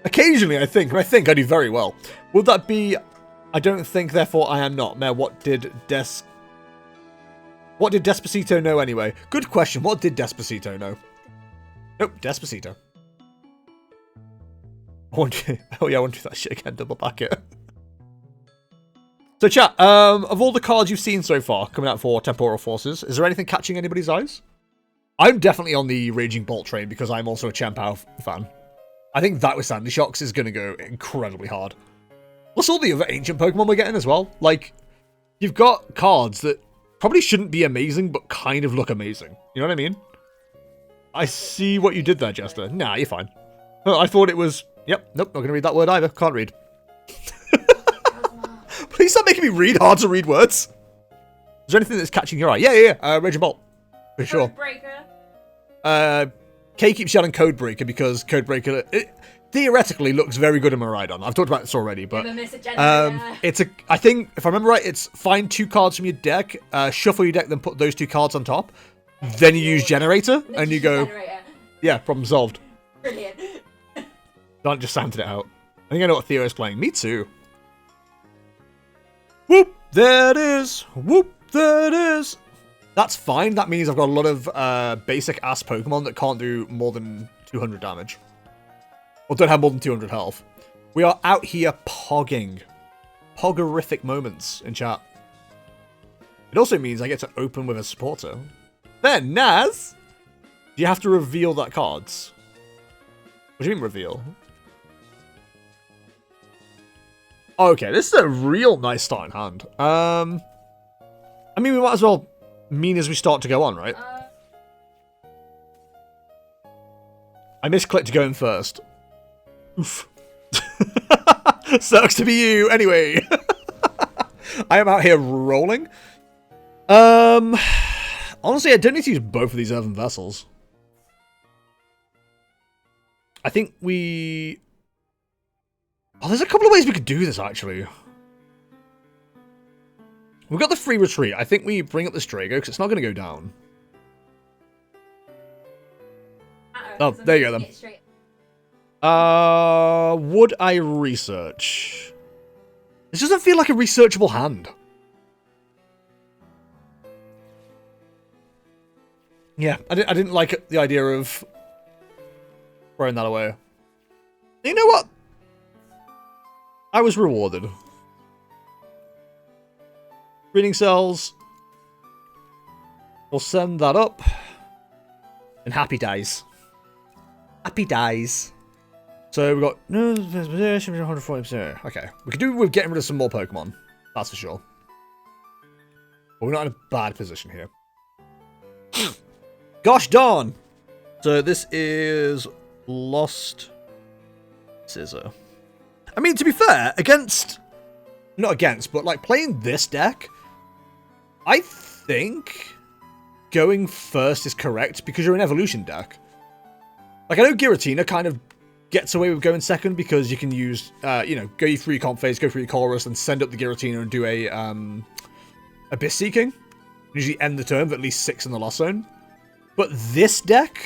Occasionally, I think. And I think I do very well. Would that be... I don't think, therefore I am not. Mayor, what did Despacito know anyway? Good question. What did Despacito know? Nope, Despacito. Oh yeah, I want to do that shit again. Double back it. So chat, of all the cards you've seen so far coming out for Temporal Forces, is there anything catching anybody's eyes? I'm definitely on the Raging Bolt train because I'm also a Chien-Pao fan. I think that with Sandy Shocks is going to go incredibly hard. Plus all the other ancient Pokemon we're getting as well. Like, you've got cards that probably shouldn't be amazing, but kind of look amazing. You know what I mean? I see what you did there, Jester. Nah, you're fine. I thought it was... Yep, nope, not going to read that word either. Can't read. Please stop making me read hard to read words. Is there anything that's catching your eye? Yeah. Raging Bolt. For sure. Codebreaker. Kay keeps yelling Codebreaker because Codebreaker... It theoretically looks very good in Miraidon. I've talked about this already, but... it's a... I think, if I remember right, it's find 2 cards from your deck, shuffle your deck, then put those 2 cards on top. Then you use Generator, and you go... Yeah, problem solved. Brilliant. Don't just sounded it out. I think I know what Theo is playing. Me too. Whoop! There it is! Whoop! There it is! That's fine. That means I've got a lot of basic-ass Pokemon that can't do more than 200 damage. Or don't have more than 200 health. We are out here pogging. Poggerific moments in chat. It also means I get to open with a supporter. Then, Naz! Do you have to reveal that cards? What do you mean reveal? Okay, this is a real nice starting hand. I mean, we might as well mean as we start to go on, right? I misclicked to go in first. Oof. Sucks to be you. Anyway. I am out here rolling. Honestly, I don't need to use both of these earthen vessels. I think we... Oh, there's a couple of ways we could do this, actually. We've got the free retreat. I think we bring up this Drago, because it's not going to go down. Oh, there you go, then. Would I research? This doesn't feel like a researchable hand. Yeah, I didn't like the idea of throwing that away. You know what? I was rewarded. Breeding cells. We'll send that up. And happy days. Happy days. So we've got... Okay. We could do with getting rid of some more Pokemon. That's for sure. But we're not in a bad position here. Gosh darn! So this is... Lost... Scissor. I mean, to be fair, against... Not against, but like playing this deck... I think... Going first is correct because you're an evolution deck. Like, I know Giratina kind of gets away with going second because you can use, you know, go through your comp phase, go through your chorus, and send up the Giratina and do a, Abyss Seeking. Usually end the turn with at least 6 in the Lost Zone. But this deck,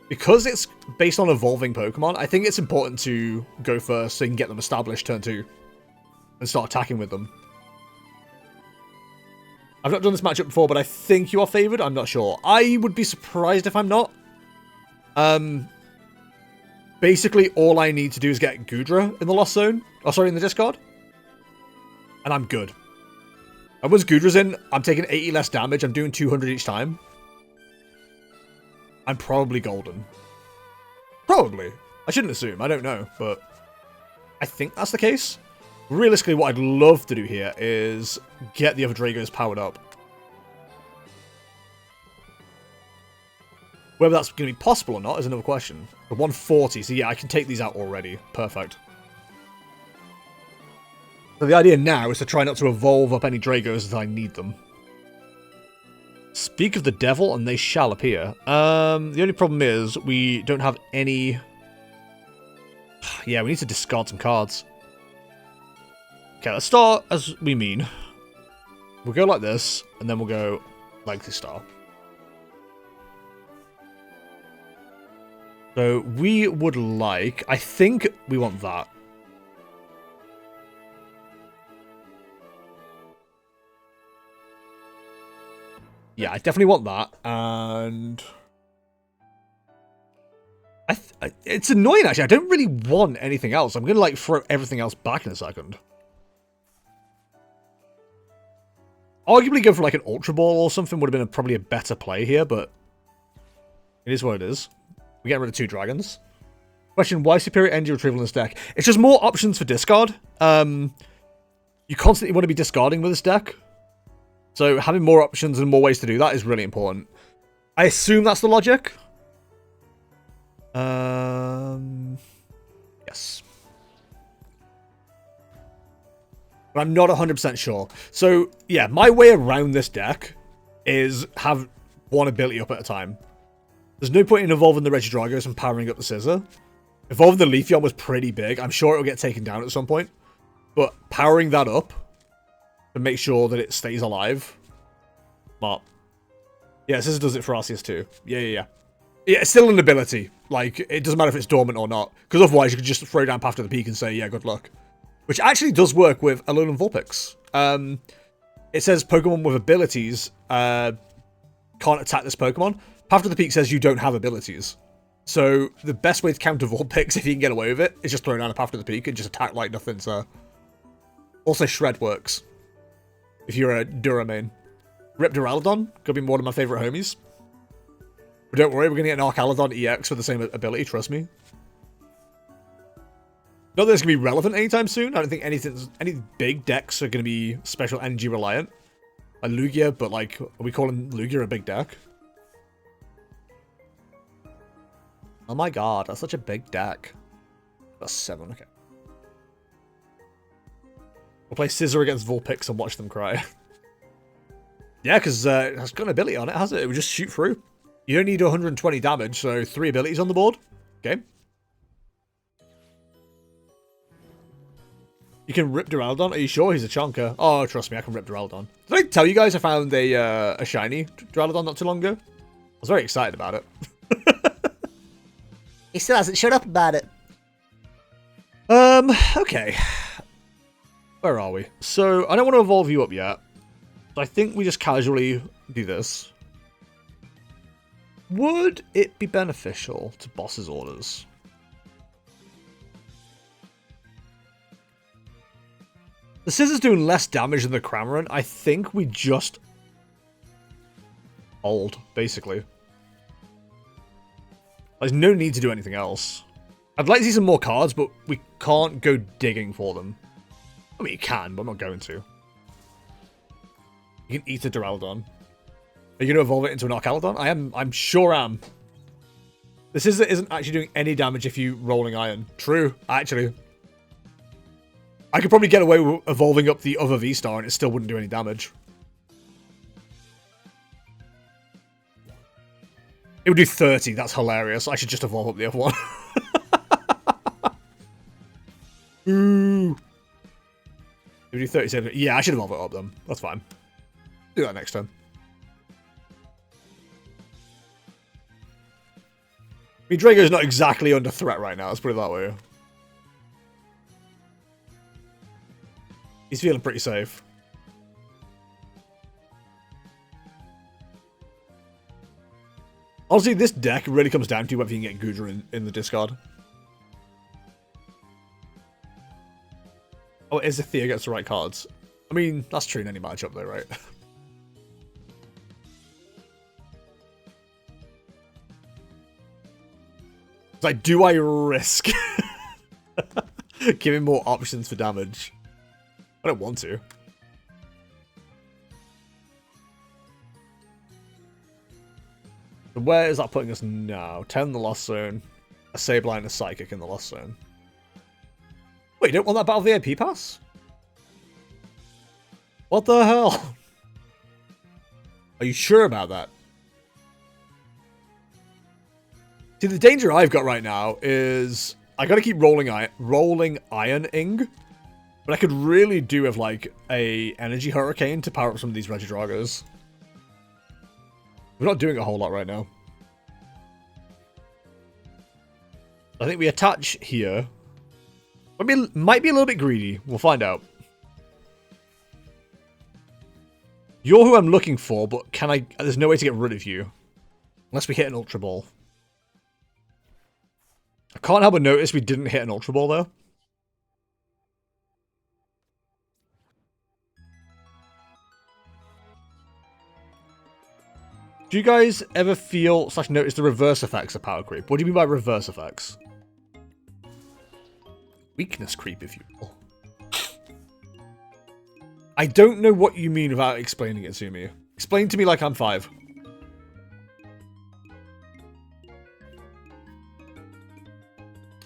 because it's based on evolving Pokemon, I think it's important to go first so you can get them established turn 2. And start attacking with them. I've not done this matchup before, but I think you are favored. I'm not sure. I would be surprised if I'm not. Basically, all I need to do is get Goodra in the Lost Zone. Oh, sorry, in the discard. And I'm good. And once Goodra's in, I'm taking 80 less damage. I'm doing 200 each time. I'm probably golden. Probably. I shouldn't assume. I don't know. But I think that's the case. Realistically, what I'd love to do here is get the other Dragos powered up. Whether that's going to be possible or not is another question. The 140, so yeah, I can take these out already. Perfect. So the idea now is to try not to evolve up any Dragos as I need them. Speak of the devil and they shall appear. The only problem is we don't have any... Yeah, we need to discard some cards. Okay, let's start as we mean. We'll go like this, and then we'll go like this star. So we would like... I think we want that. Yeah, I definitely want that. And... it's annoying, actually. I don't really want anything else. I'm going to, like, throw everything else back in a second. Arguably go for, like, an Ultra Ball or something would have been probably a better play here, but... it is what it is. We get rid of 2 dragons. Question, why superior energy retrieval in this deck? It's just more options for discard. You constantly want to be discarding with this deck. So having more options and more ways to do that is really important. I assume that's the logic. Yes. But I'm not 100% sure. So, yeah, my way around this deck is have one ability up at a time. There's no point in evolving the Regidragos and powering up the Scissor. Evolving the Leafeon was pretty big. I'm sure it'll get taken down at some point. But powering that up to make sure that it stays alive. But, yeah, Scissor does it for Arceus too. Yeah, it's still an ability. Like, it doesn't matter if it's dormant or not. Because otherwise, you could just throw down Path to the Peak and say, yeah, good luck. Which actually does work with Alolan Vulpix. It says Pokemon with abilities can't attack this Pokemon. Path to the Peak says you don't have abilities. So, the best way to counter Vulpix, if you can get away with it, is just throw down a Path to the Peak and just attack like nothing, so... Also, Shred works. If you're a Dura main. Rip Duraludon, could be one of my favourite homies. But don't worry, we're going to get an Arcaladon EX with the same ability, trust me. Not that it's going to be relevant anytime soon. I don't think any big decks are going to be special energy reliant. Like Lugia, but like, are we calling Lugia a big deck? Oh my god, that's such a big deck. That's 7, okay. We'll play Scissor against Vulpix and watch them cry. Yeah, because it has got an ability on it, has it? It would just shoot through. You don't need 120 damage, so 3 abilities on the board. Okay. You can rip Duraludon? Are you sure he's a chonker? Oh, trust me, I can rip Duraludon. Did I tell you guys I found a shiny Duraludon not too long ago? I was very excited about it. He still hasn't shut up about it. Okay. Where are we? So, I don't want to evolve you up yet. So I think we just casually do this. Would it be beneficial to boss's orders? The Scissor's doing less damage than the Cramorant. I think we just hold, basically. There's no need to do anything else. I'd like to see some more cards, but we can't go digging for them. I mean, you can, but I'm not going to. You can eat a Duraludon. Are you going to evolve it into an Arcaladon? I'm sure am. The Scissor isn't actually doing any damage if you Rolling Iron. True, actually. I could probably get away with evolving up the other Vstar and it still wouldn't do any damage. It would do 30, that's hilarious. I should just evolve up the other one. Ooh. It would do 37. Yeah, I should evolve it up then. That's fine. Do that next time. I mean, Drago's not exactly under threat right now, let's put it that way. He's feeling pretty safe. Honestly, this deck really comes down to whether you can get Goodra in the discard. Oh, it is if Thea gets the right cards. I mean, that's true in any matchup though, right? It's like, do I risk giving more options for damage? I don't want to. So where is that putting us now? 10 in the Lost Zone. A Sableye and a Psychic in the Lost Zone. Wait, you don't want that Battle VIP pass? What the hell? Are you sure about that? See, the danger I've got right now is I gotta keep rolling iron-ing, but I could really do with like a energy hurricane to power up some of these Regidragos. We're not doing a whole lot right now. I think we attach here. Might be a little bit greedy. We'll find out. You're who I'm looking for, but can I... There's no way to get rid of you. Unless we hit an Ultra Ball. I can't help but notice we didn't hit an Ultra Ball, though. Do you guys ever feel / notice the reverse effects of power creep? What do you mean by reverse effects? Weakness creep, if you will. I don't know what you mean without explaining it to me. Explain to me like I'm 5.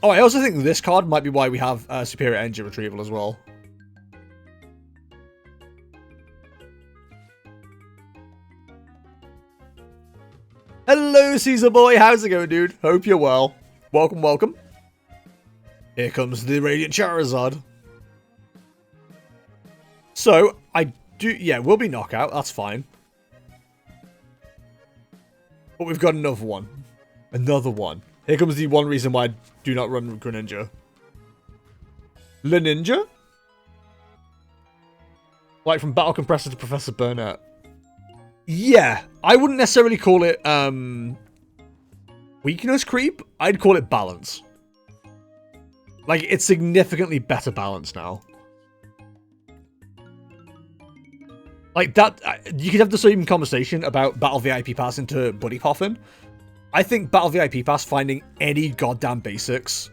Oh, I also think this card might be why we have Superior Engine Retrieval as well. Hello, Caesar boy. How's it going, dude? Hope you're well. Welcome, welcome. Here comes the Radiant Charizard. So, yeah, we'll be knockout. That's fine. But we've got another one. Another one. Here comes the one reason why I do not run Greninja. Leninja? Like from Battle Compressor to Professor Burnett. Yeah, I wouldn't necessarily call it weakness creep. I'd call it balance. Like, it's significantly better balance now. Like, that... you could have the same conversation about Battle VIP Pass into Buddy Poffin. I think Battle VIP Pass finding any goddamn basics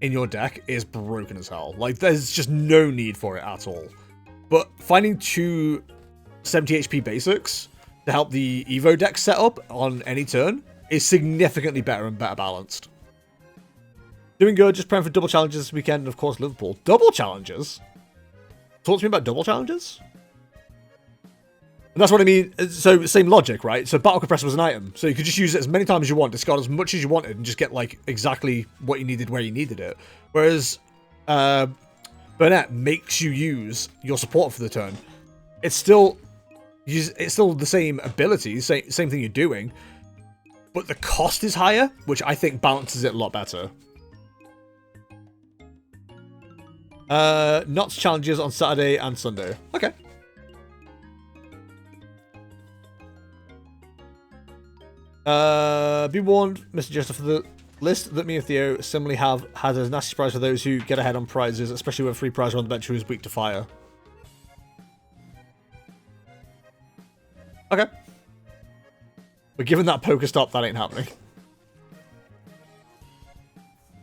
in your deck is broken as hell. Like, there's just no need for it at all. But finding 2 70 HP basics to help the Evo deck set up on any turn is significantly better and better balanced. Doing good, just praying for double challenges this weekend, and of course Liverpool. Double challenges? Talk to me about double challenges? And that's what I mean. So, same logic, right? So, Battle Compressor was an item. So, you could just use it as many times as you want, discard as much as you wanted, and just get, like, exactly what you needed where you needed it. Whereas, Burnett makes you use your support for the turn. It's still the same ability, same thing you're doing, but the cost is higher, which I think balances it a lot better. Knots challenges on Saturday and Sunday. Okay. Be warned, Mr. Jester, for the list that me and Theo similarly have had a nasty surprise for those who get ahead on prizes, especially when free prize on the bench who is weak to fire. Okay. But given that Pokestop, that ain't happening.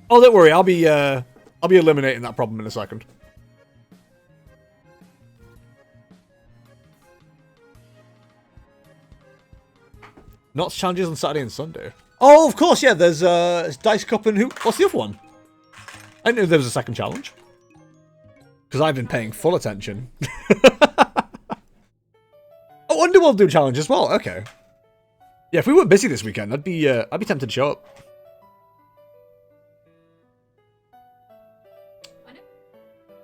Oh, don't worry, I'll be eliminating that problem in a second. Knots challenges on Saturday and Sunday. Oh, of course, yeah. There's Dice Cup and who? What's the other one? I didn't know there was a second challenge. Because I've been paying full attention. Oh, Underworld do a challenge as well. Okay. Yeah, if we weren't busy this weekend, I'd be tempted to show up.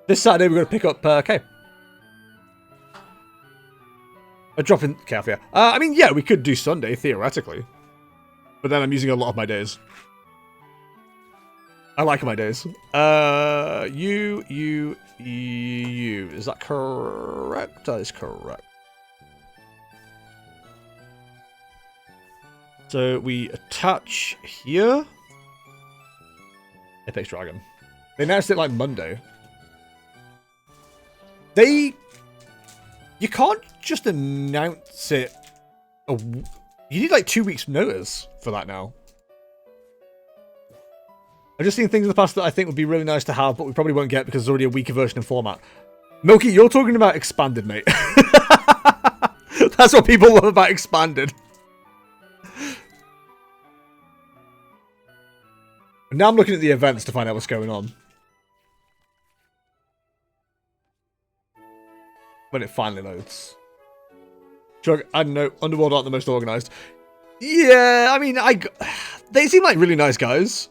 This Saturday we're going to pick up K. A drop in Kafia. I mean, yeah, we could do Sunday, theoretically. But then I'm using a lot of my days. I like my days. You. Is that correct? That is correct. So we attach here. Apex Dragon. They announced it like Monday. You can't just announce it. You need like 2 weeks notice for that now. I've just seen things in the past that I think would be really nice to have, but we probably won't get because there's already a weaker version of format. Milky, you're talking about expanded, mate. That's what people love about expanded. And now I'm looking at the events to find out what's going on. When it finally loads. Sure, I don't know, Underworld aren't the most organised. Yeah, I mean, they seem like really nice guys.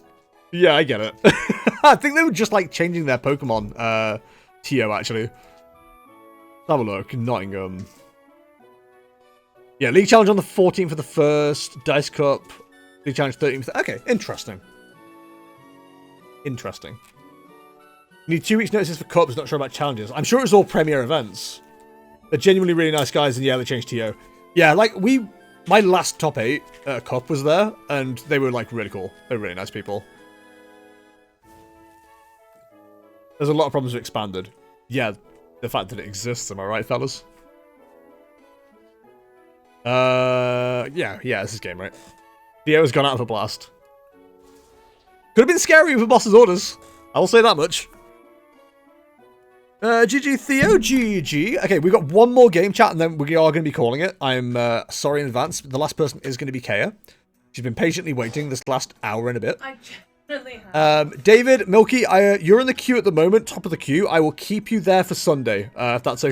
Yeah, I get it. I think they were just like changing their Pokemon TO actually. Let's have a look. Nottingham. Yeah, League Challenge on the 14th for the first. Dice Cup. League Challenge 13th. Okay, interesting. Interesting. Need 2 weeks notices for cups, not sure about challenges. I'm sure it's all premier events. They're genuinely really nice guys, and yeah, they changed TO. Yeah, like, my last top 8 cup was there, and they were, like, really cool. They're really nice people. There's a lot of problems with Expanded. Yeah, the fact that it exists, am I right, fellas? Yeah, this is game, right? TO has gone out of a blast. Could have been scary with boss's orders. I will say that much. GG Theo, GG. Okay, we've got one more game chat and then we are going to be calling it. I'm sorry in advance, but the last person is going to be Kaya. She's been patiently waiting this last hour and a bit. I genuinely have. David, Milky, you're in the queue at the moment, top of the queue. I will keep you there for Sunday, if that's okay.